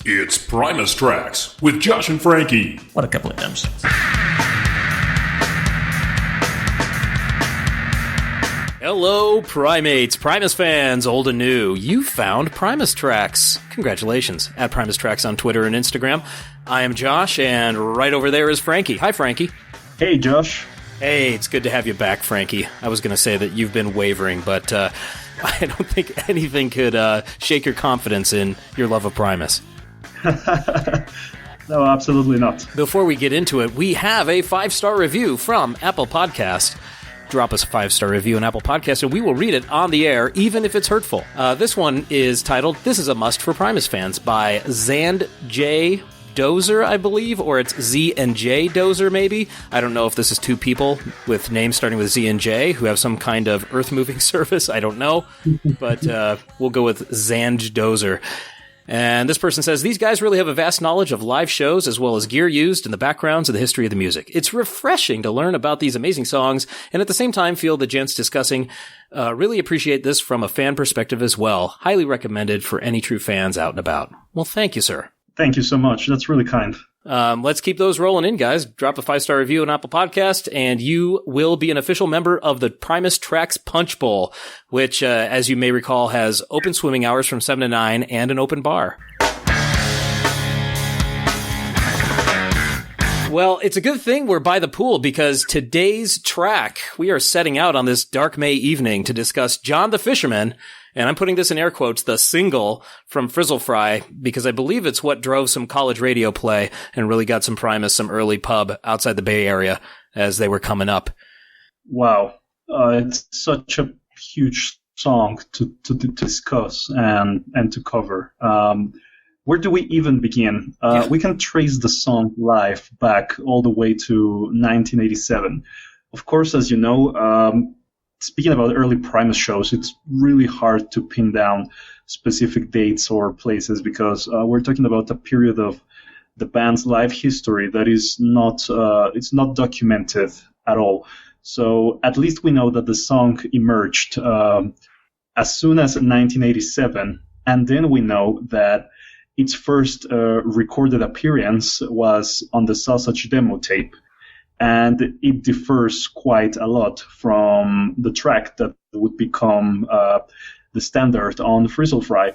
It's Primus Tracks with Josh and Frankie. What a couple of gems. Hello, Primates, Primus fans, old and new. You found Primus Tracks. Congratulations. At Primus Tracks on Twitter and Instagram. I am Josh, and right over there is Frankie. Hi, Frankie. Hey, Josh. Hey, it's good to have you back, Frankie. I was going to say that you've been wavering, but I don't think anything could shake your confidence in your love of Primus. No, absolutely not. Before we get into it, we have a 5-star review from Apple Podcast. Drop us a 5-star review on Apple Podcast, and we will read it on the air, even if it's hurtful. This one is titled, This is a Must for Primus Fans, by Zand J. Dozer, I believe, or it's Z and J Dozer, maybe. I don't know if this is two people with names starting with Z and J who have some kind of earth-moving service. I don't know, but we'll go with Zand Dozer. And this person says, these guys really have a vast knowledge of live shows as well as gear used in the backgrounds and the history of the music. It's refreshing to learn about these amazing songs and at the same time feel the gents discussing. Really appreciate this from a fan perspective as well. Highly recommended for any true fans out and about. Well, thank you, sir. Thank you so much. That's really kind. Let's keep those rolling in, guys. Drop a 5-star review on Apple Podcast, and you will be an official member of the Primus Tracks Punch Bowl, which, as you may recall, has open swimming hours from 7 to 9 and an open bar. Well, it's a good thing we're by the pool because today's track, we are setting out on this dark May evening to discuss John the Fisherman, and I'm putting this in air quotes, the single from Frizzle Fry, because I believe it's what drove some college radio play and really got some Primus, some early pub outside the Bay Area as they were coming up. Wow. It's such a huge song to discuss and to cover. Where do we even begin? We can trace the song live back all the way to 1987. Of course, as you know, speaking about early Primus shows, it's really hard to pin down specific dates or places because we're talking about a period of the band's live history that is not it's not documented at all. So at least we know that the song emerged as soon as 1987, and then we know that its first recorded appearance was on the Sausage demo tape. And it differs quite a lot from the track that would become the standard on Frizzle Fry.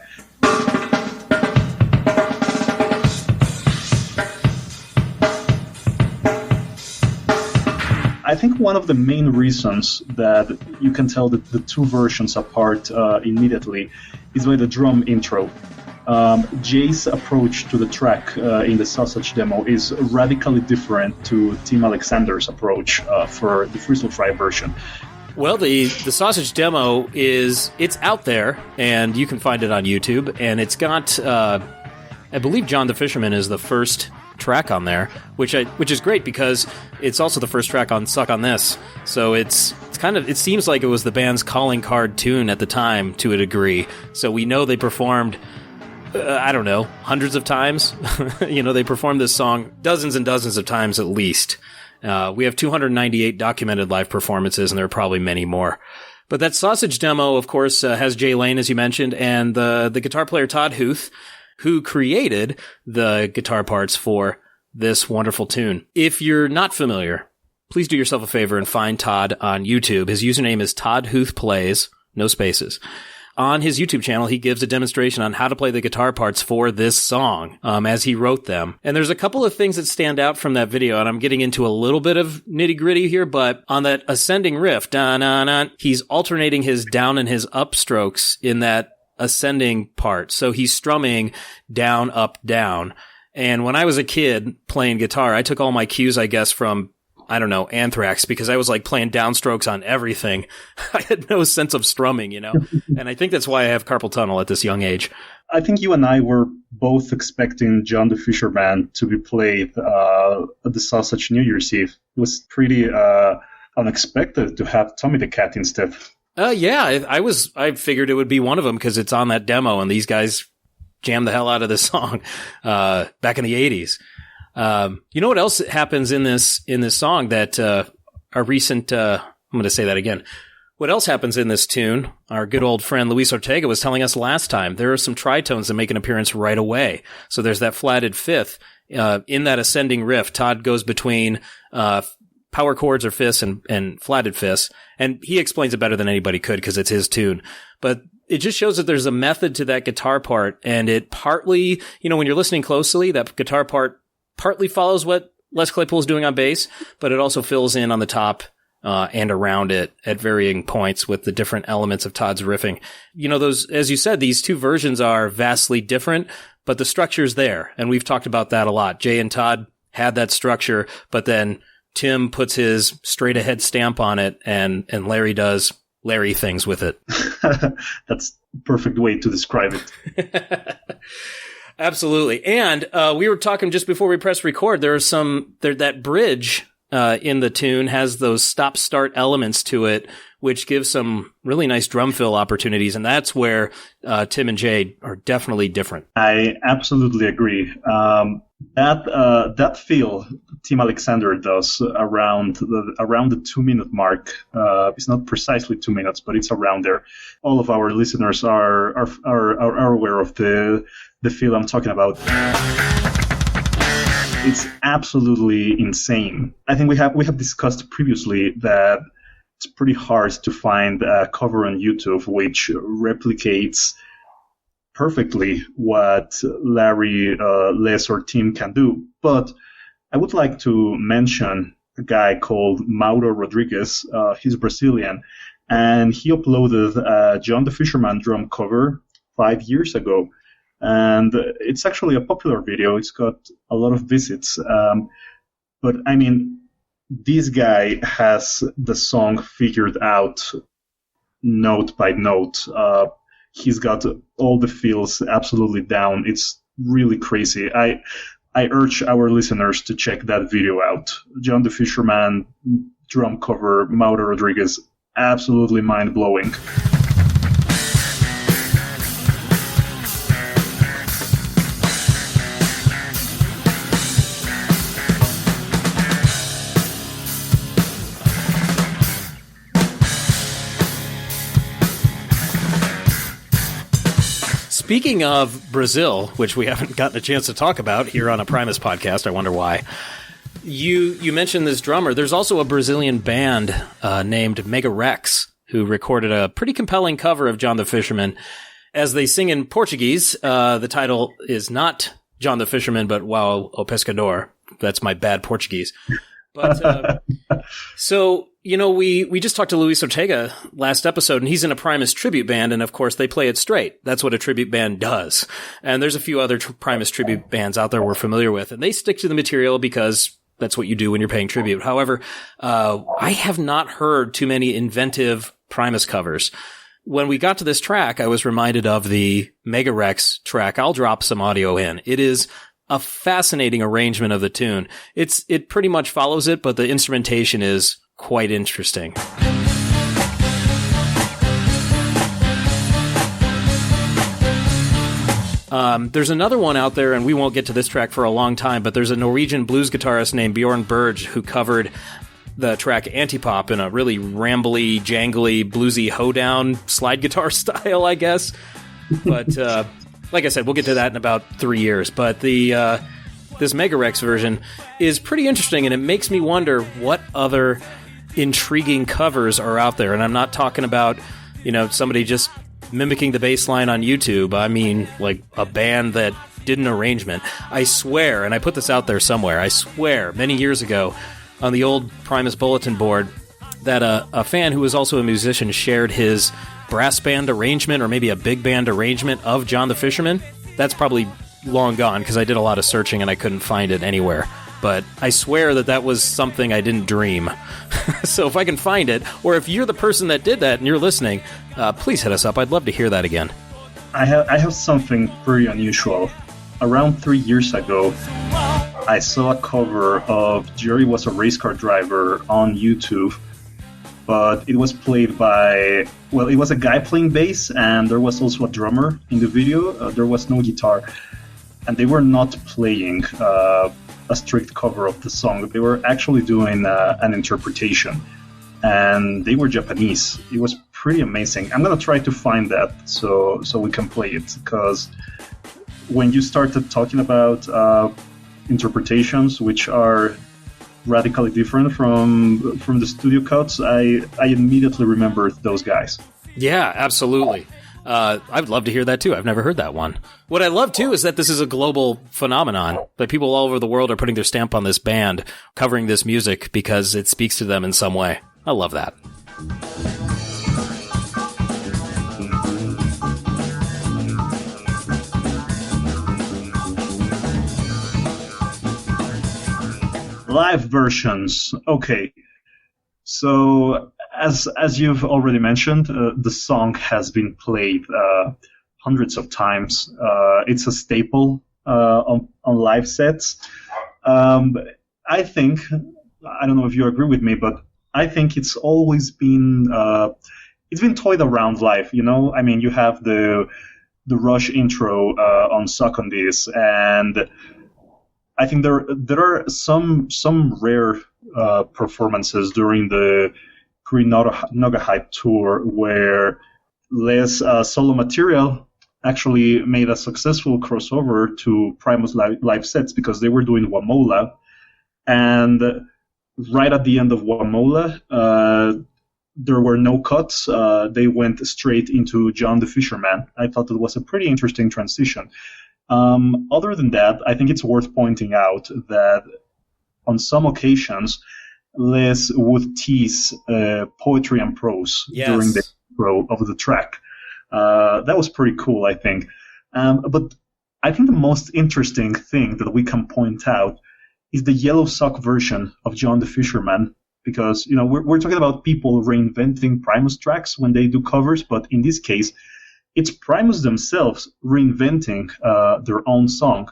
I think one of the main reasons that you can tell the two versions apart immediately is by the drum intro. Jay's approach to the track in the Sausage demo is radically different to Tim Alexander's approach for the Frizzle Fry version. Well, the Sausage demo it's out there, and you can find it on YouTube, and it's got, I believe John the Fisherman is the first track on there, which is great because it's also the first track on Suck on This. So it seems like it was the band's calling card tune at the time to a degree. So we know they performed I don't know, hundreds of times. They performed this song dozens and dozens of times at least. We have 298 documented live performances, and there are probably many more. But that Sausage demo, of course, has Jay Lane, as you mentioned, and the guitar player Todd Huth, who created the guitar parts for this wonderful tune. If you're not familiar, please do yourself a favor and find Todd on YouTube. His username is Todd Huth Plays, no spaces. On his YouTube channel, he gives a demonstration on how to play the guitar parts for this song as he wrote them. And there's a couple of things that stand out from that video, and I'm getting into a little bit of nitty-gritty here, but on that ascending riff, da-na-na, he's alternating his down and his up strokes in that ascending part. So he's strumming down, up, down. And when I was a kid playing guitar, I took all my cues, I guess, from Anthrax, because I was like playing downstrokes on everything. I had no sense of strumming, and I think that's why I have carpal tunnel at this young age. I think you and I were both expecting John the Fisherman to be played at the Sausage New Year's Eve. It was pretty unexpected to have Tommy the Cat instead. Yeah, I figured it would be one of them because it's on that demo and these guys jammed the hell out of this song back in the 80s. You know what else happens in this song that our recent I'm going to say that again. What else happens in this tune? Our good old friend Luis Ortega was telling us last time. There are some tritones that make an appearance right away. So there's that flatted fifth. In that ascending riff, Todd goes between power chords or fifths and flatted fifths. And he explains it better than anybody could because it's his tune. But it just shows that there's a method to that guitar part. And it partly, when you're listening closely, that guitar part partly follows what Les Claypool's doing on bass, but it also fills in on the top and around it at varying points with the different elements of Todd's riffing. Those, as you said, these two versions are vastly different, but the structure's there. And we've talked about that a lot. Jay and Todd had that structure, but then Tim puts his straight ahead stamp on it and Larry does Larry things with it. That's the perfect way to describe it. Absolutely. And we were talking just before we pressed record, that bridge in the tune has those stop-start elements to it, which gives some really nice drum fill opportunities, and that's where Tim and Jay are definitely different. I absolutely agree. That feel Tim Alexander does around the 2-minute mark. It's not precisely 2 minutes, but it's around there. All of our listeners are aware of the feel I'm talking about. It's absolutely insane. I think we have discussed previously that it's pretty hard to find a cover on YouTube which replicates perfectly what Larry, Les, or Tim can do. But I would like to mention a guy called Mauro Rodriguez. He's Brazilian, and he uploaded a John the Fisherman drum cover 5 years ago. And it's actually a popular video. It's got a lot of visits. But I mean, this guy has the song figured out note by note. He's got all the feels absolutely down. It's really crazy. I urge our listeners to check that video out. John the Fisherman drum cover, Mauro Rodriguez, absolutely mind-blowing. Speaking of Brazil, which we haven't gotten a chance to talk about here on a Primus podcast, I wonder why. You mentioned this drummer. There's also a Brazilian band named Mega Rex who recorded a pretty compelling cover of John the Fisherman. As they sing in Portuguese, the title is not John the Fisherman, but Uau o Pescador. That's my bad Portuguese. But so, we just talked to Luis Ortega last episode, and he's in a Primus tribute band, and of course they play it straight. That's what a tribute band does. And there's a few other Primus tribute bands out there we're familiar with, and they stick to the material because that's what you do when you're paying tribute. However, I have not heard too many inventive Primus covers. When we got to this track, I was reminded of the Mega Rex track. I'll drop some audio in. It is a fascinating arrangement of the tune. It pretty much follows it, but the instrumentation is quite interesting. There's another one out there, and we won't get to this track for a long time, but there's a Norwegian blues guitarist named Bjorn Berge who covered the track Antipop in a really rambly, jangly, bluesy hoedown slide guitar style, I guess. But like I said, we'll get to that in about 3 years. But this Mega Rex version is pretty interesting, and it makes me wonder what other intriguing covers are out there. And I'm not talking about, somebody just mimicking the bass line on YouTube. I mean, like a band that did an arrangement. I swear, and I put this out there somewhere, I swear, many years ago on the old Primus bulletin board, that a fan who was also a musician shared his brass band arrangement or maybe a big band arrangement of John the Fisherman. That's probably long gone because I did a lot of searching and I couldn't find it anywhere. But I swear that was something I didn't dream. So if I can find it, or if you're the person that did that and you're listening, please hit us up. I'd love to hear that again. I have something pretty unusual. Around 3 years ago, I saw a cover of Jerry Was a Race Car Driver on YouTube, but it was played by, it was a guy playing bass, and there was also a drummer in the video. There was no guitar, and they were not playing a strict cover of the song. They were actually doing an interpretation. and they were Japanese. It was pretty amazing. I'm gonna try to find that so we can play it, because when you started talking about interpretations which are radically different from the studio cuts, I immediately remembered those guys. Yeah, absolutely. I'd love to hear that too. I've never heard that one. What I love too is that this is a global phenomenon, that people all over the world are putting their stamp on this band, covering this music because it speaks to them in some way. I love that. Live versions. Okay. So, as you've already mentioned, the song has been played hundreds of times. It's a staple on live sets. I think, I don't know if you agree with me, but I think it's always been toyed around live. You know, I mean, you have the Rush intro on Suck on This, and I think there are some rare performances during the Green Noga Hype tour where Les solo material actually made a successful crossover to Primus live sets, because they were doing Wamola, and right at the end of Wamola, there were no cuts. They went straight into John the Fisherman. I thought it was a pretty interesting transition. Other than that, I think it's worth pointing out that on some occasions, Les would tease poetry and prose during the intro of the track. That was pretty cool, I think. But I think the most interesting thing that we can point out is the Yellow Sock version of John the Fisherman, because we're talking about people reinventing Primus tracks when they do covers, but in this case, it's Primus themselves reinventing their own song.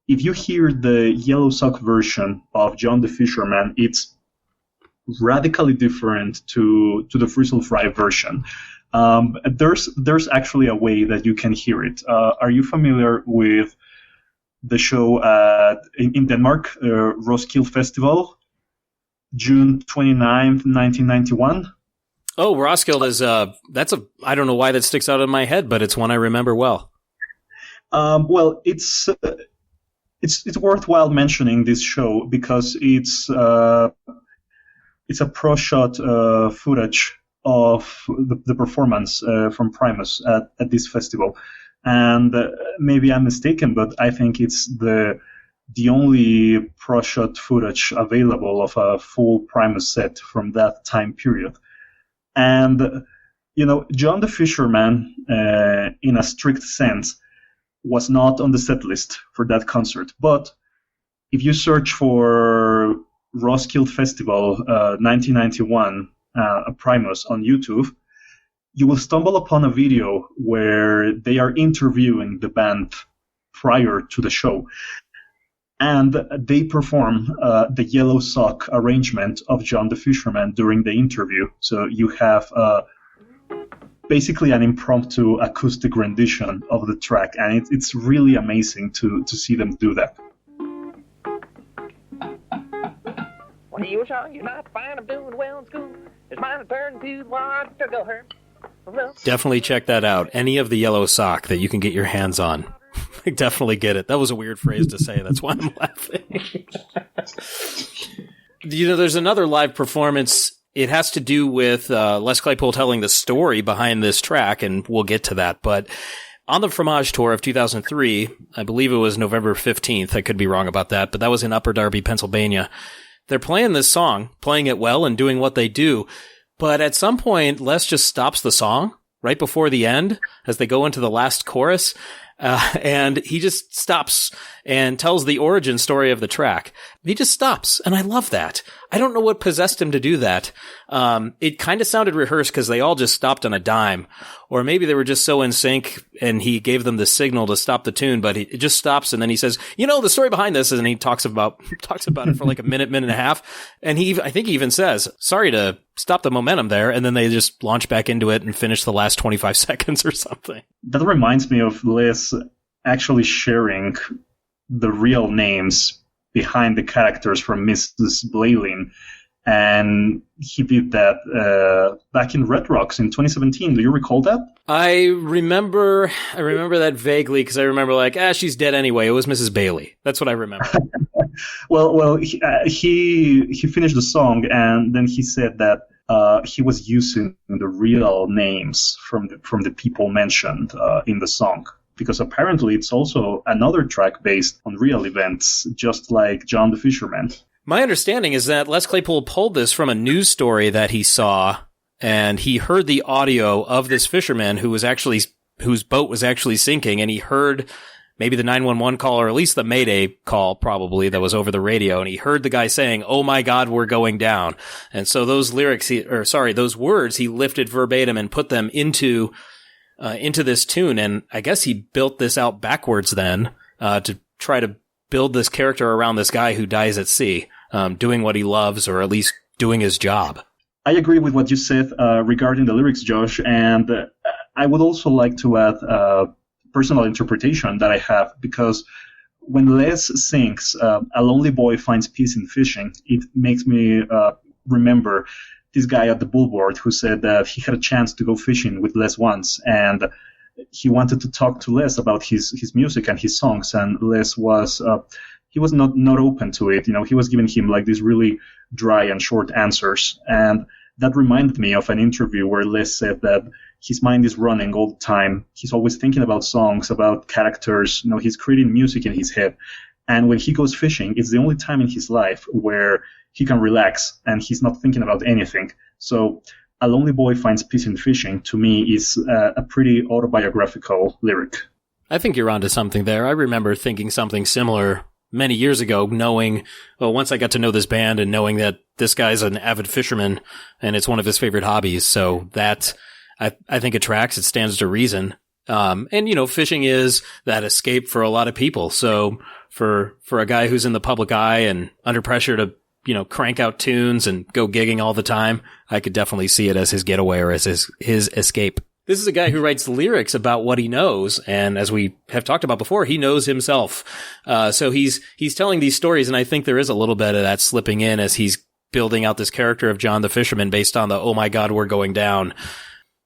If you hear the Yellow Sock version of John the Fisherman, it's radically different to the Frizzle Fry version. There's actually a way that you can hear it. Are you familiar with the show in Denmark, Roskilde Festival, June 29th, 1991? Oh, Roskilde is I don't know why that sticks out in my head, but it's one I remember well. Well, it's worthwhile mentioning this show because it's a pro shot footage of the performance from Primus at this festival, and maybe I'm mistaken, but I think it's the only pro shot footage available of a full Primus set from that time period. And, John the Fisherman, in a strict sense, was not on the set list for that concert. But if you search for Roskilde Festival 1991 Primus on YouTube, you will stumble upon a video where they are interviewing the band prior to the show. And they perform the Yellow Sock arrangement of John the Fisherman during the interview. So you have basically an impromptu acoustic rendition of the track, and it's really amazing to see them do that. When you saw you not find I'm doing well in school, it's mine to turn to what to go her. Definitely check that out. Any of the Yellow Sock that you can get your hands on. Definitely get it. That was a weird phrase to say. That's why I'm laughing. There's another live performance. It has to do with Les Claypool telling the story behind this track, and we'll get to that. But on the Fromage Tour of 2003, I believe it was November 15th. I could be wrong about that, but that was in Upper Darby, Pennsylvania. They're playing this song, playing it well and doing what they do. But at some point, Les just stops the song right before the end as they go into the last chorus. And he just stops and tells the origin story of the track. He just stops, and I love that. I don't know what possessed him to do that. It kind of sounded rehearsed because they all just stopped on a dime, or maybe they were just so in sync and he gave them the signal to stop the tune, but it just stops, and then he says, the story behind this is, and he talks about it for like a minute and a half, and I think he even says, sorry to stop the momentum there, and then they just launch back into it and finish the last 25 seconds or something. That reminds me of Les actually sharing the real names behind the characters from Mrs. Blaylin and he did that back in Red Rocks in 2017. Do you recall that? I remember that vaguely because I remember like, she's dead anyway. It was Mrs. Bailey. That's what I remember. Well, he finished the song, and then he said that he was using the real names from the people mentioned in the song, because apparently it's also another track based on real events, just like John the Fisherman. My understanding is that Les Claypool pulled this from a news story that he saw, and he heard the audio of this fisherman whose boat was actually sinking, and he heard maybe the 911 call, or at least the Mayday call probably that was over the radio, and he heard the guy saying, "Oh my God, we're going down." And so those those words he lifted verbatim and put them into this tune, and I guess he built this out backwards then to try to build this character around this guy who dies at sea, doing what he loves, or at least doing his job. I agree with what you said regarding the lyrics, Josh, and I would also like to add personal interpretation that I have, because when Les sings "A lonely boy finds peace in fishing," it makes me remember this guy at the Bullboard who said that he had a chance to go fishing with Les once, and he wanted to talk to Les about his music and his songs, and Les was he was not open to it. He was giving him like these really dry and short answers, and that reminded me of an interview where Les said that his mind is running all the time. He's always thinking about songs, about characters. He's creating music in his head, and when he goes fishing, it's the only time in his life where he can relax and he's not thinking about anything. So "A lonely boy finds peace in fishing" to me is a pretty autobiographical lyric. I think you're onto something there. I remember thinking something similar many years ago, knowing, once I got to know this band and knowing that this guy's an avid fisherman and it's one of his favorite hobbies. So that, I think it tracks. It stands to reason. And fishing is that escape for a lot of people. So for a guy who's in the public eye and under pressure to, crank out tunes and go gigging all the time, I could definitely see it as his getaway or as his escape. This is a guy who writes lyrics about what he knows, and as we have talked about before, he knows himself. So he's telling these stories, and I think there is a little bit of that slipping in as he's building out this character of John the Fisherman based on the "oh my God, we're going down"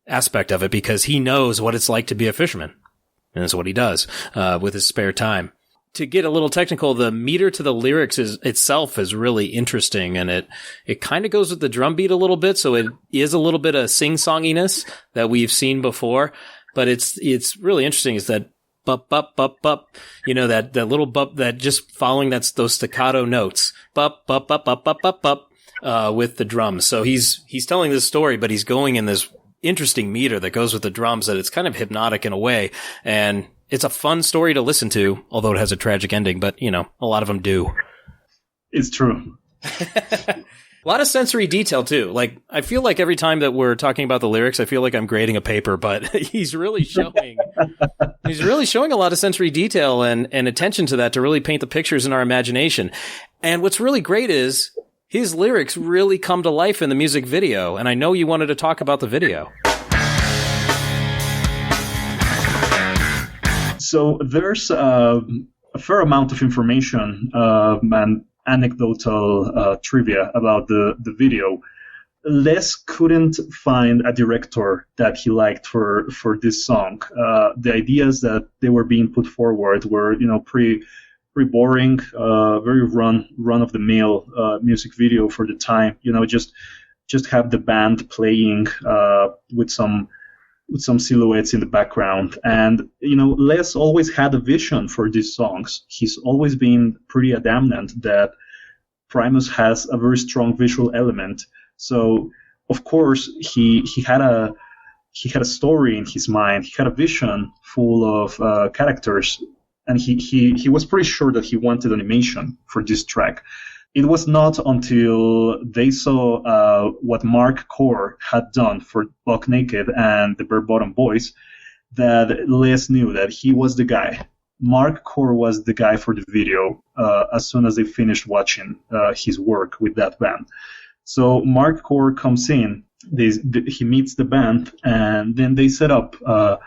aspect of it, because he knows what it's like to be a fisherman, and that's what he does with his spare time. To get a little technical, the meter to the lyrics itself is really interesting, and it kind of goes with the drum beat a little bit, so it is a little bit of sing-songiness that we've seen before, but it's really interesting is that bup, bup, bup, bup, that little bup that just following those staccato notes, bup, bup, bup, bup, bup, bup, bup, with the drums. So he's telling this story, but he's going in this interesting meter that goes with the drums that it's kind of hypnotic in a way, and it's a fun story to listen to, although it has a tragic ending, but, a lot of them do. It's true. A lot of sensory detail, too. Like, I feel like every time that we're talking about the lyrics, I feel like I'm grading a paper, but he's really showing a lot of sensory detail and attention to that to really paint the pictures in our imagination. And what's really great is his lyrics really come to life in the music video, and I know you wanted to talk about the video. So there's a fair amount of information and anecdotal trivia about the video. Les couldn't find a director that he liked for this song. The ideas that they were being put forward were, pretty boring, very run of the mill music video for the time. Just have the band playing with some silhouettes in the background. And, Les always had a vision for these songs. He's always been pretty adamant that Primus has a very strong visual element. So, of course, he had a story in his mind. He had a vision full of characters, and he was pretty sure that he wanted animation for this track. It was not until they saw what Mark Core had done for Buck Naked and the Bare Bottom Boys that Les knew that he was the guy. Mark Core was the guy for the video as soon as they finished watching his work with that band. So Mark Core comes in, he meets the band, and then they set up the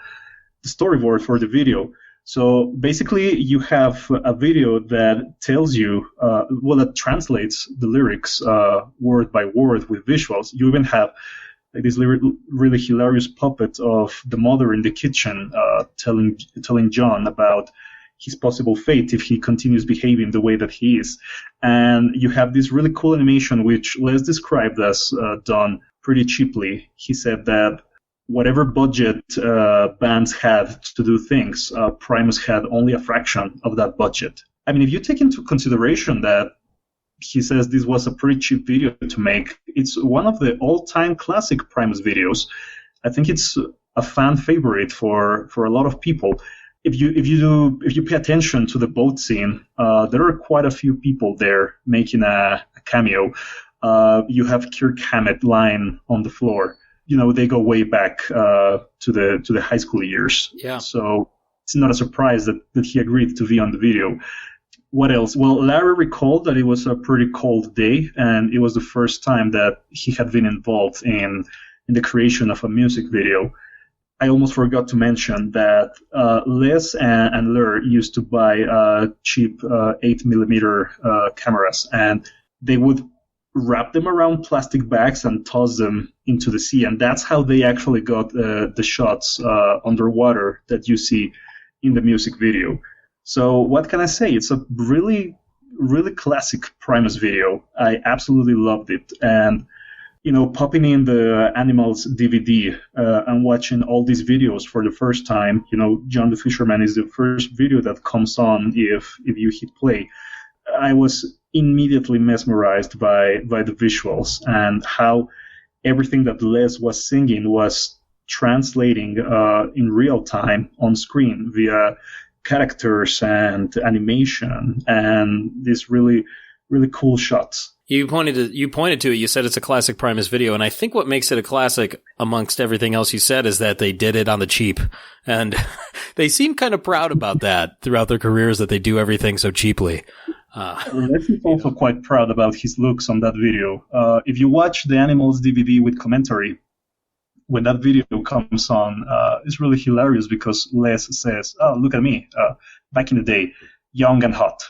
storyboard for the video. So basically, you have a video that tells you, that translates the lyrics word by word with visuals. You even have like this really hilarious puppet of the mother in the kitchen telling John about his possible fate if he continues behaving the way that he is. And you have this really cool animation, which Les described as done pretty cheaply. He said that whatever budget bands had to do things, Primus had only a fraction of that budget. I mean, if you take into consideration that he says this was a pretty cheap video to make, it's one of the all-time classic Primus videos. I think it's a fan favorite for a lot of people. If you pay attention to the boat scene, there are quite a few people there making a cameo. You have Kirk Hammett lying on the floor. They go way back to the high school years. Yeah. So it's not a surprise that he agreed to be on the video. What else? Well, Larry recalled that it was a pretty cold day, and it was the first time that he had been involved in the creation of a music video. I almost forgot to mention that Les and Lur used to buy cheap 8mm cameras, and they would wrap them around plastic bags and toss them into the sea, and that's how they actually got the shots underwater that you see in the music video. So what can I say? It's a really, really classic Primus video. I absolutely loved it. And, popping in the Animals DVD and watching all these videos for the first time, John the Fisherman is the first video that comes on if you hit play. I was immediately mesmerized by the visuals and how everything that Les was singing was translating in real time on screen via characters and animation and these really, really cool shots. You pointed to it. You said it's a classic Primus video, and I think what makes it a classic amongst everything else you said is that they did it on the cheap, and they seem kind of proud about that throughout their careers, that they do everything so cheaply. Les is also quite proud about his looks on that video. If you watch the Animals DVD with commentary, when that video comes on, it's really hilarious because Les says, "Oh, look at me, back in the day, young and hot."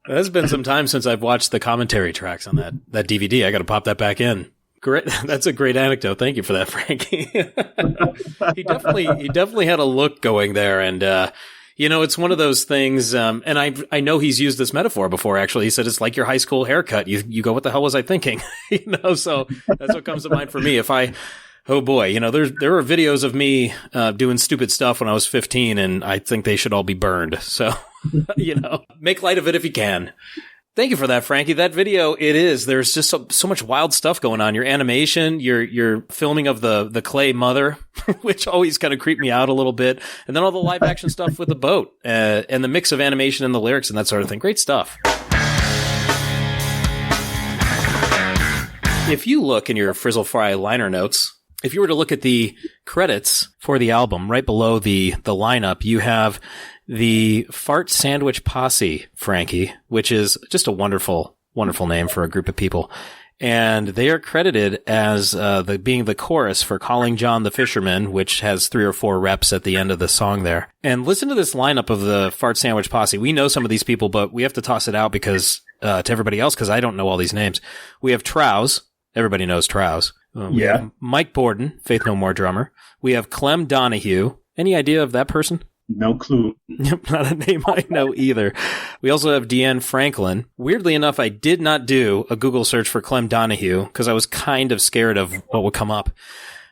It's been some time since I've watched the commentary tracks on that DVD. I got to pop that back in. Great, that's a great anecdote. Thank you for that, Frankie. He definitely had a look going there, and it's one of those things. And I know he's used this metaphor before. Actually, he said it's like your high school haircut. You go, what the hell was I thinking? So that's what comes to mind for me. Oh boy, there are videos of me doing stupid stuff when I was 15, and I think they should all be burned. So, make light of it if you can. Thank you for that, Frankie. That video, there's just so much wild stuff going on. Your animation, your filming of the clay mother, which always kind of creeped me out a little bit, and then all the live action stuff with the boat, and the mix of animation and the lyrics and that sort of thing. Great stuff. If you look in your Frizzle Fry liner notes, if you were to look at the credits for the album, right below the lineup, you have the Fart Sandwich Posse, Frankie, which is just a wonderful, wonderful name for a group of people. And they are credited as being the chorus for Calling John the Fisherman, which has 3 or 4 reps at the end of the song there. And listen to this lineup of the Fart Sandwich Posse. We know some of these people, but we have to toss it out because to everybody else, because I don't know all these names. We have Trouse. Everybody knows Trouse. We have Mike Borden, Faith No More drummer. We have Clem Donahue. Any idea of that person? No clue. Not a name I know either. We also have Deanne Franklin. Weirdly enough, I did not do a Google search for Clem Donahue because I was kind of scared of what would come up.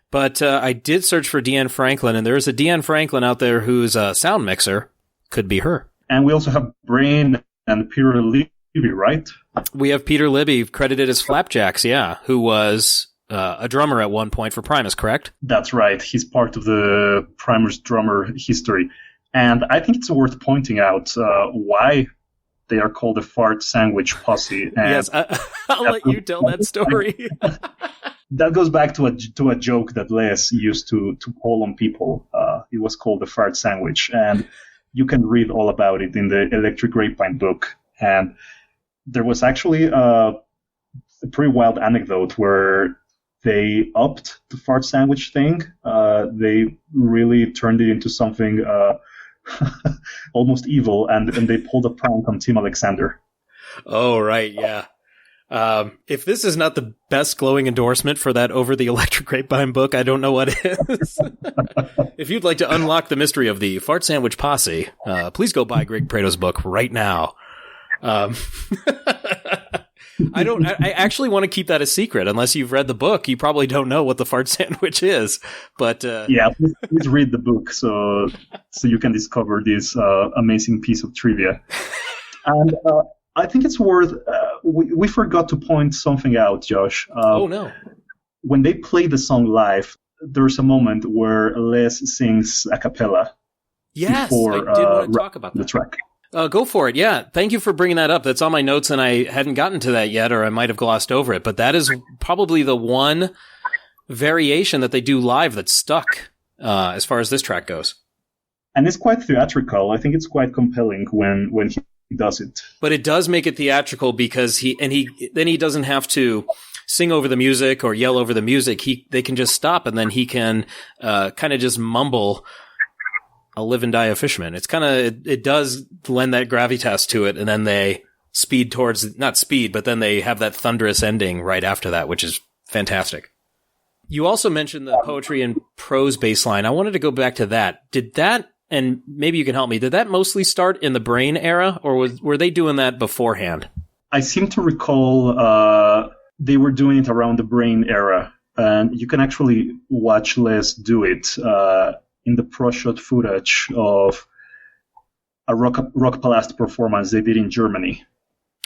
But I did search for Deanne Franklin, and there's a Deanne Franklin out there who's a sound mixer. Could be her. And we also have Brain and Peter Libby, right? We have Peter Libby credited as Flapjacks, who was a drummer at one point for Primus, correct? That's right. He's part of the Primus drummer history. And I think it's worth pointing out why they are called the Fart Sandwich Posse. And yes, I'll let you tell that story. That goes back to a joke that Les used to call on people. It was called the Fart Sandwich. And you can read all about it in the Electric Grapevine book. And there was actually a pretty wild anecdote where they upped the fart sandwich thing. They really turned it into something almost evil, and they pulled a prank on Tim Alexander. Oh, right, yeah. If this is not the best glowing endorsement for that Over the Electric Grapevine book, I don't know what is. If you'd like to unlock the mystery of the Fart Sandwich Posse, please go buy Greg Prato's book right now. I actually want to keep that a secret. Unless you've read the book, you probably don't know what the fart sandwich is. But yeah, please read the book so you can discover this amazing piece of trivia. And I think it's worth. We forgot to point something out, Josh. Oh no! When they play the song live, there's a moment where Les sings a cappella. Yes, before, I did want to talk about the that. track. Go for it. Yeah. Thank you for bringing that up. That's on my notes, and I hadn't gotten to that yet, or I might have glossed over it. But that is probably the one variation that they do live that's stuck as far as this track goes. And it's quite theatrical. I think it's quite compelling when he does it. But it does make it theatrical because he doesn't have to sing over the music or yell over the music. They can just stop, and then he can kind of just mumble "I'll live and die a fisherman." It's kind of, it does lend that gravitas to it, and then they speed towards, not speed, but then they have that thunderous ending right after that, which is fantastic. You also mentioned the poetry and prose bass line. I wanted to go back to that. Did that, and maybe you can help me, did that mostly start in the Brain era, or were they doing that beforehand? I seem to recall they were doing it around the Brain era, and you can actually watch Les do it in the pro-shot footage of a Rock Palast performance they did in Germany.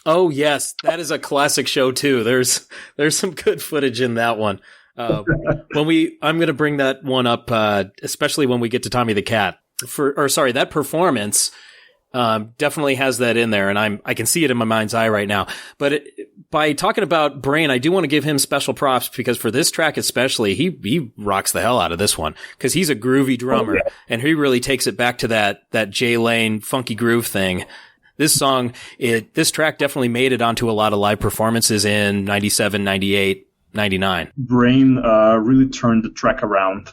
Oh yes, that is a classic show too. There's some good footage in that one. I'm going to bring that one up, especially when we get to Tommy the Cat. That performance definitely has that in there, and I can see it in my mind's eye right now. But by talking about Brain, I do want to give him special props, because for this track especially, he rocks the hell out of this one, because he's a groovy drummer, and he really takes it back to that Jay Lane funky groove thing. This track definitely made it onto a lot of live performances in 97, 98, 99. Brain really turned the track around.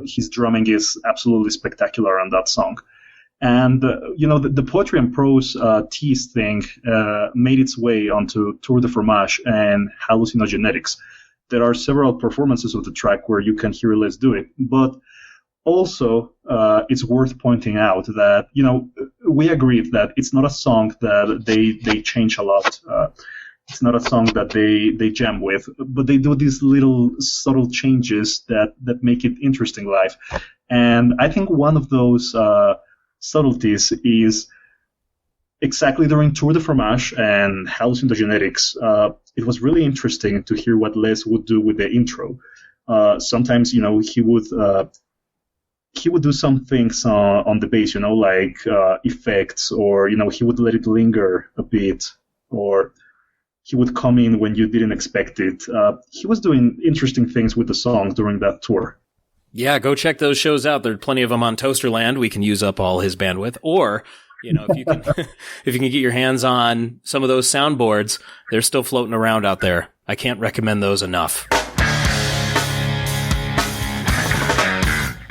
His drumming is absolutely spectacular on that song. And, the poetry and prose tease thing made its way onto Tour de Fromage and Hallucinogenetics. There are several performances of the track where you can hear Les do it. But also, it's worth pointing out that, we agreed that it's not a song that they change a lot. It's not a song that they jam with, but they do these little subtle changes that make it interesting live. And I think one of those subtleties is exactly during Tour de Fromage and Hallucinogenetics. It was really interesting to hear what Les would do with the intro. Sometimes, he would do some things on the bass, like effects, or, he would let it linger a bit, or he would come in when you didn't expect it. He was doing interesting things with the song during that tour. Yeah, go check those shows out. There are plenty of them on Toasterland. We can use up all his bandwidth. Or, if you can if you can get your hands on some of those soundboards, they're still floating around out there. I can't recommend those enough.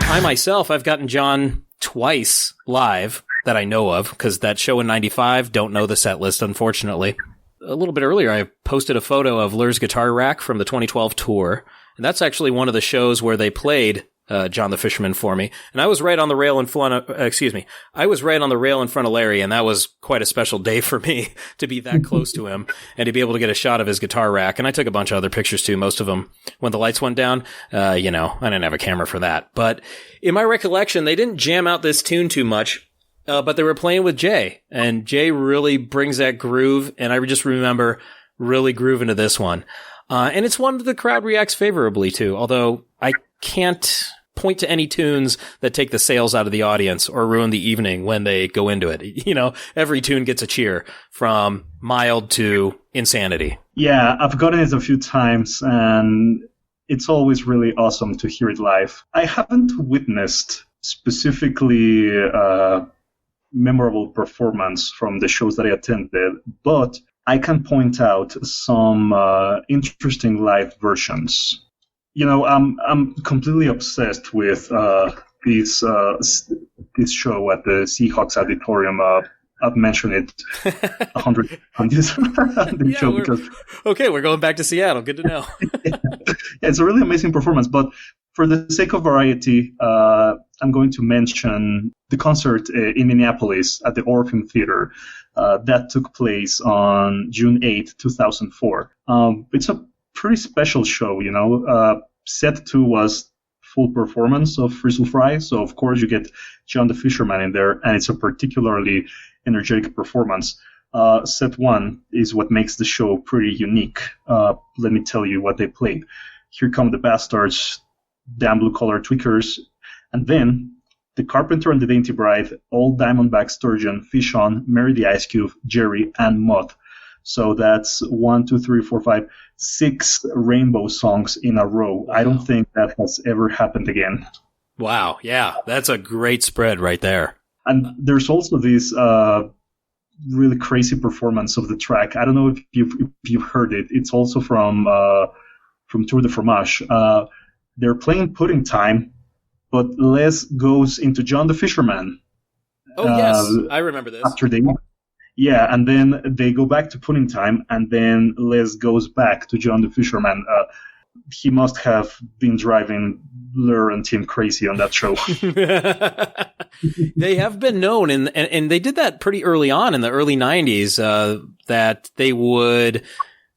I myself, I've gotten John twice live that I know of, because that show in 95, don't know the set list, unfortunately. A little bit earlier, I posted a photo of Lur's guitar rack from the 2012 tour. And that's actually one of the shows where they played John the Fisherman for me. And I was right on the rail in front of, I was right on the rail in front of Larry, and that was quite a special day for me to be that close to him and to be able to get a shot of his guitar rack. And I took a bunch of other pictures too, most of them when the lights went down. I didn't have a camera for that. But in my recollection, they didn't jam out this tune too much. But they were playing with Jay, and Jay really brings that groove, and I just remember really grooving to this one. And it's one that the crowd reacts favorably to, although I can't point to any tunes that take the sales out of the audience or ruin the evening when they go into it. Every tune gets a cheer, from mild to insanity. Yeah, I've gotten it a few times, and it's always really awesome to hear it live. I haven't witnessed specifically memorable performance from the shows that I attended, but I can point out some interesting live versions. I'm completely obsessed with this this show at the Seahawks Auditorium. I've mentioned it 100 times on the show because we're going back to Seattle. Good to know. It's a really amazing performance. But for the sake of variety, I'm going to mention the concert in Minneapolis at the Orpheum Theater that took place on June 8, 2004. It's a pretty special show, Set 2 was full performance of Frizzle Fry, so of course you get John the Fisherman in there, and it's a particularly energetic performance. Set 1 is what makes the show pretty unique. Let me tell you what they played. Here Come the Bastards, Damn Blue Collar Tweakers, and then The Carpenter and the Dainty Bride, Old Diamondback Sturgeon, Fish On, Mary the Ice Cube, Jerry, and Moth. So that's 6 rainbow songs in a row. Wow. I don't think that has ever happened again. Wow, yeah, that's a great spread right there. And there's also this really crazy performance of the track. I don't know if you've heard it. It's also from Tour de Fromage. They're playing Pudding Time, but Les goes into John the Fisherman. Oh, yes, I remember this. Yeah, and then they go back to Pudding Time, and then Les goes back to John the Fisherman. He must have been driving Lur and Tim crazy on that show. They have been known, and they did that pretty early on in the early 90s, that they would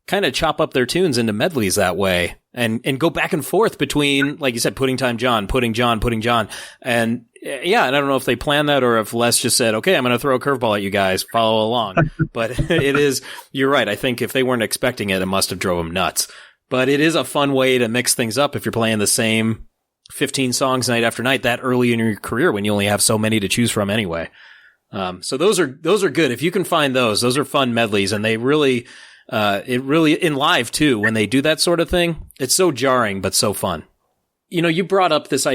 kind of chop up their tunes into medleys that way and go back and forth between, like you said, Pudding Time John, Pudding John, Pudding John. And yeah, and I don't know if they planned that or if Les just said, okay, I'm going to throw a curveball at you guys, follow along. But you're right. I think if they weren't expecting it, it must have drove them nuts. But it is a fun way to mix things up if you're playing the same 15 songs night after night that early in your career when you only have so many to choose from anyway. So those are good. If you can find those are fun medleys, and they really, in live too, when they do that sort of thing, it's so jarring, but so fun. You brought up these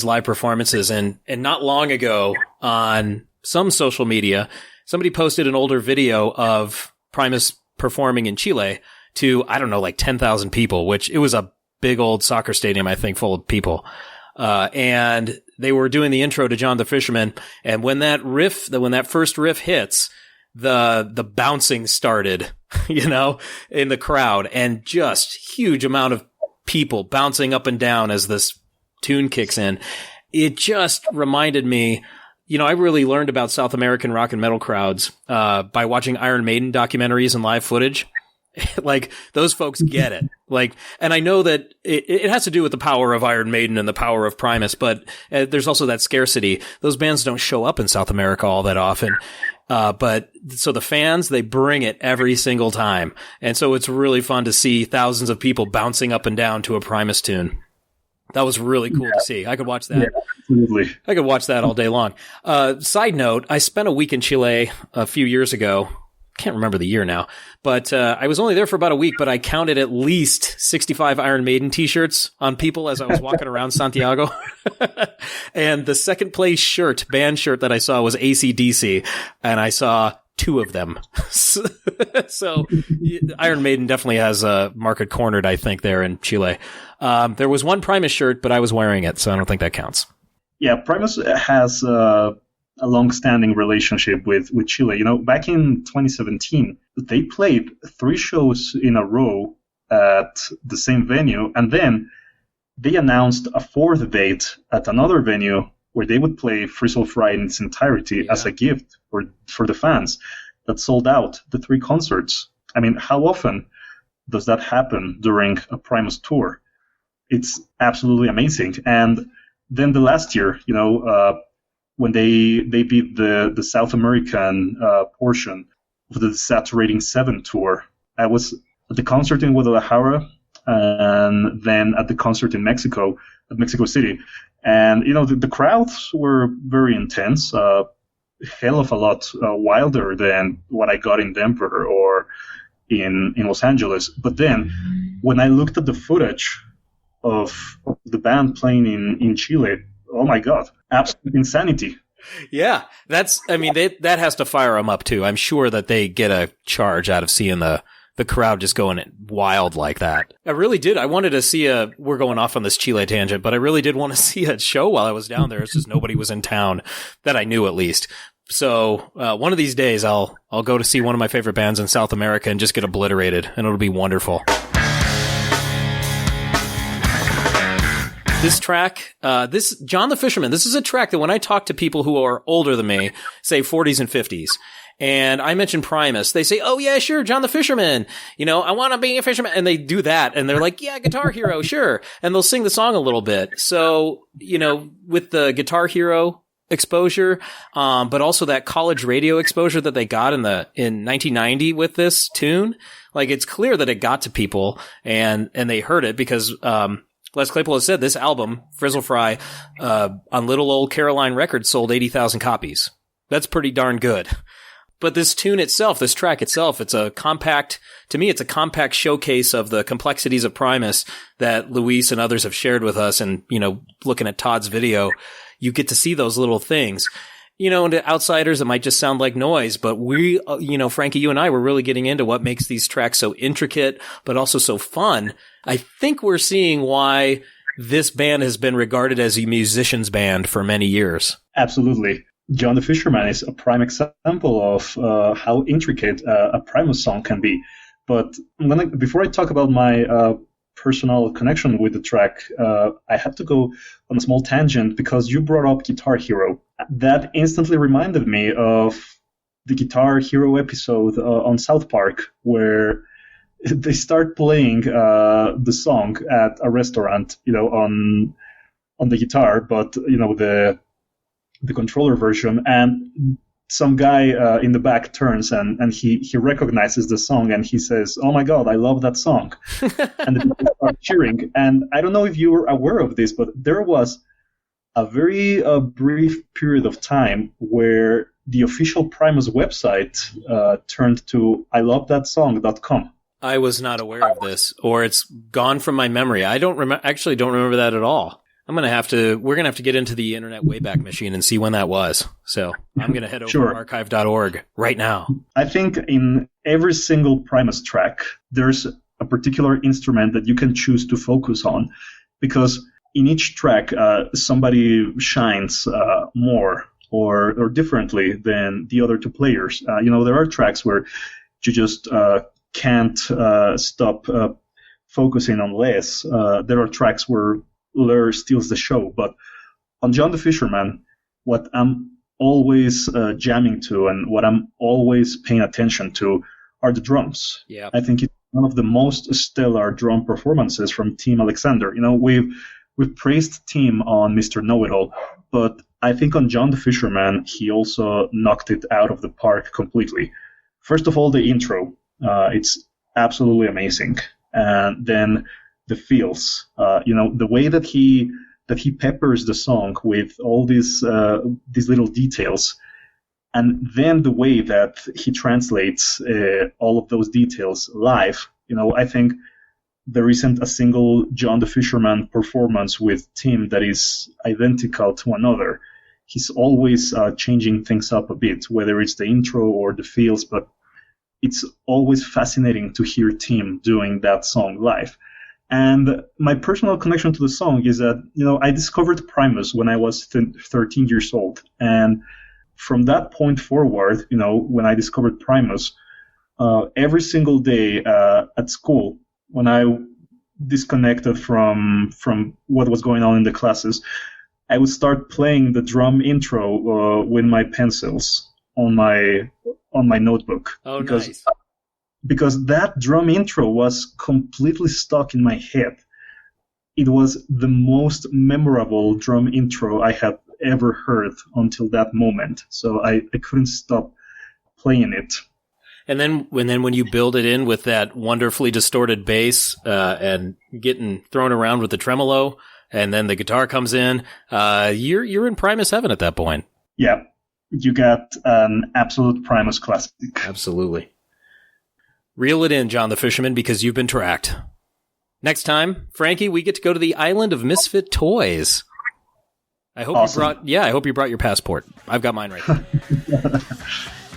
live performances, and not long ago on some social media, somebody posted an older video of Primus performing in Chile to, I don't know, like 10,000 people, which it was a big old soccer stadium, I think, full of people. And they were doing the intro to John the Fisherman. And when that first riff hits, the bouncing started, in the crowd, and just huge amount of people bouncing up and down as this tune kicks in. It just reminded me, I really learned about South American rock and metal crowds, by watching Iron Maiden documentaries and live footage. Like, those folks get it. Like, and I know that it has to do with the power of Iron Maiden and the power of Primus, but there's also that scarcity. Those bands don't show up in South America all that often. But so the fans, they bring it every single time. And so it's really fun to see thousands of people bouncing up and down to a Primus tune. That was really cool to see. I could watch that. Yeah, absolutely. I could watch that all day long. Side note, I spent a week in Chile a few years ago. Can't remember the year now, but I was only there for about a week, but I counted at least 65 Iron Maiden t-shirts on people as I was walking around Santiago. And the second place band shirt that I saw was AC/DC, and I saw 2 of them. So Iron Maiden definitely has a market cornered, I think, there in Chile. There was one Primus shirt, but I was wearing it, so I don't think that counts. Yeah, Primus has a long-standing relationship with Chile. Back in 2017, they played 3 shows in a row at the same venue, and then they announced a 4th date at another venue where they would play Frizzle Fry in its entirety as a gift for the fans. That sold out the 3 concerts. I mean, how often does that happen during a Primus tour? It's absolutely amazing. And then the last year, when they did the South American portion of the Saturating 7 tour, I was at the concert in Guadalajara and then at the concert in Mexico, at Mexico City. And, the crowds were very intense, hell of a lot wilder than what I got in Denver or in Los Angeles. But then when I looked at the footage of the band playing in Chile, oh my God, absolute insanity. Yeah, that has to fire them up too. I'm sure that they get a charge out of seeing the the crowd just going wild like that. I really did. I wanted to see we're going off on this Chile tangent, but I really did want to see a show while I was down there. It's just nobody was in town that I knew, at least. So one of these days I'll go to see one of my favorite bands in South America and just get obliterated, and it'll be wonderful. This track, this John the Fisherman, this is a track that when I talk to people who are older than me, say 40s and 50s, and I mention Primus, they say, oh yeah, sure, John the Fisherman, I want to be a fisherman. And they do that. And they're like, yeah, Guitar Hero, sure. And they'll sing the song a little bit. So, with the Guitar Hero exposure, but also that college radio exposure that they got in 1990 with this tune, like it's clear that it got to people and they heard it because, Les Claypool has said this album, Frizzle Fry, on little old Caroline Records sold 80,000 copies. That's pretty darn good. But this tune itself, this track itself, it's a compact showcase of the complexities of Primus that Luis and others have shared with us. And, looking at Todd's video, you get to see those little things. And to outsiders, it might just sound like noise, but we, Frankie, you and I were really getting into what makes these tracks so intricate, but also so fun. I think we're seeing why this band has been regarded as a musician's band for many years. Absolutely. John the Fisherman is a prime example of how intricate a Primus song can be. But before I talk about my personal connection with the track, I had to go on a small tangent because you brought up Guitar Hero. That instantly reminded me of the Guitar Hero episode on South Park where they start playing the song at a restaurant, on the guitar, but the controller version, and some guy in the back turns and he recognizes the song and he says, "Oh my God, I love that song," and the people start cheering. And I don't know if you were aware of this, but there was a very brief period of time where the official Primus website turned to ilovethatsong.com. I was not aware of this, or it's gone from my memory. I don't remember that at all. We're going to have to get into the Internet Wayback Machine and see when that was. So I'm going to head over to archive.org right now. I think in every single Primus track, there's a particular instrument that you can choose to focus on, because in each track, somebody shines more or differently than the other two players. There are tracks where you just can't stop focusing on Les. There are tracks where Lur steals the show, but on John the Fisherman, what I'm always jamming to and what I'm always paying attention to are the drums. Yeah, I think it's one of the most stellar drum performances from Team Alexander. We've praised Team on Mr. Know-It-All, but I think on John the Fisherman, he also knocked it out of the park completely. First of all, the intro, it's absolutely amazing, and then the feels, the way that he peppers the song with all these little details, and then the way that he translates all of those details live. I think there isn't a single John the Fisherman performance with Tim that is identical to another. He's always changing things up a bit, whether it's the intro or the feels, but it's always fascinating to hear Tim doing that song live. And my personal connection to the song is that, I discovered Primus when I was 13 years old. And from that point forward, when I discovered Primus, every single day at school, when I disconnected from what was going on in the classes, I would start playing the drum intro with my pencils on my notebook. Oh, nice. Because that drum intro was completely stuck in my head. It was the most memorable drum intro I had ever heard until that moment. So I couldn't stop playing it. And then when you build it in with that wonderfully distorted bass and getting thrown around with the tremolo, and then the guitar comes in, you're in Primus heaven at that point. Yeah, you got an absolute Primus classic. Absolutely. Reel it in, John the Fisherman, because you've been tracked. Next time, Frankie, we get to go to the island of misfit toys. I hope you brought your passport. I've got mine right there.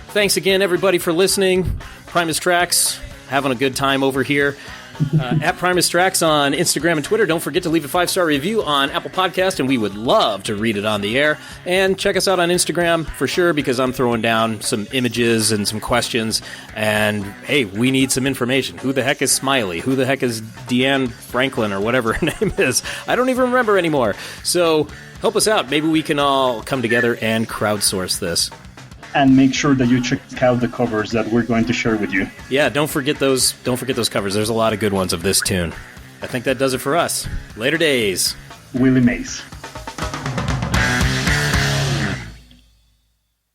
Thanks again, everybody, for listening. Primus Tracks having a good time over here. At Primus Tracks on Instagram and Twitter. Don't forget to leave a 5-star review on Apple Podcast, and we would love to read it on the air. And check us out on Instagram for sure, because I'm throwing down some images and some questions. And hey, we need some information. Who the heck is Smiley? Who the heck is Deanne Franklin or whatever her name is? I don't even remember anymore. So help us out. Maybe we can all come together and crowdsource this. And make sure that you check out the covers that we're going to share with you. Yeah, don't forget those covers. There's a lot of good ones of this tune. I think that does it for us. Later days. Willie Mays.